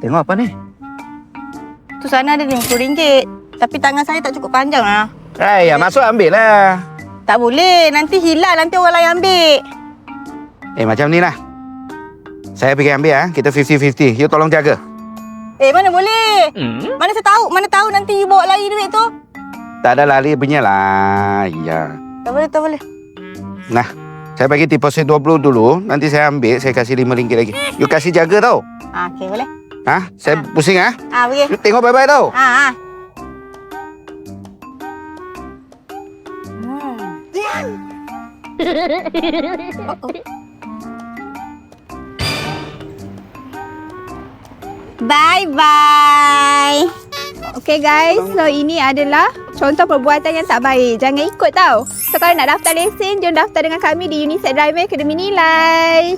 Tengok apa ni? Tu sana ada RM50. Tapi tangan saya tak cukup panjang lah. Ya, masuk ambil lah. Tak boleh. Nanti hilang. Nanti orang lain ambil. Macam ni lah. Saya pergi ambil ah. Kita 50-50. You tolong jaga. Mana boleh? Mana saya tahu? Mana tahu nanti you bawa lari duit tu? Tak ada lari punya lah. Ya. Tak boleh, tak boleh. Nah, saya bagi deposit 20 dulu. Nanti saya ambil. Saya kasih RM5 lagi. You kasih jaga tau. Okey, boleh. Saya pusing Boleh. You tengok baik-baik tau. Bye-bye. Okay guys, so ini adalah contoh perbuatan yang tak baik. Jangan ikut tau. So kalau nak daftar lesen, jom daftar dengan kami di Uniset Driving Academy Nilai.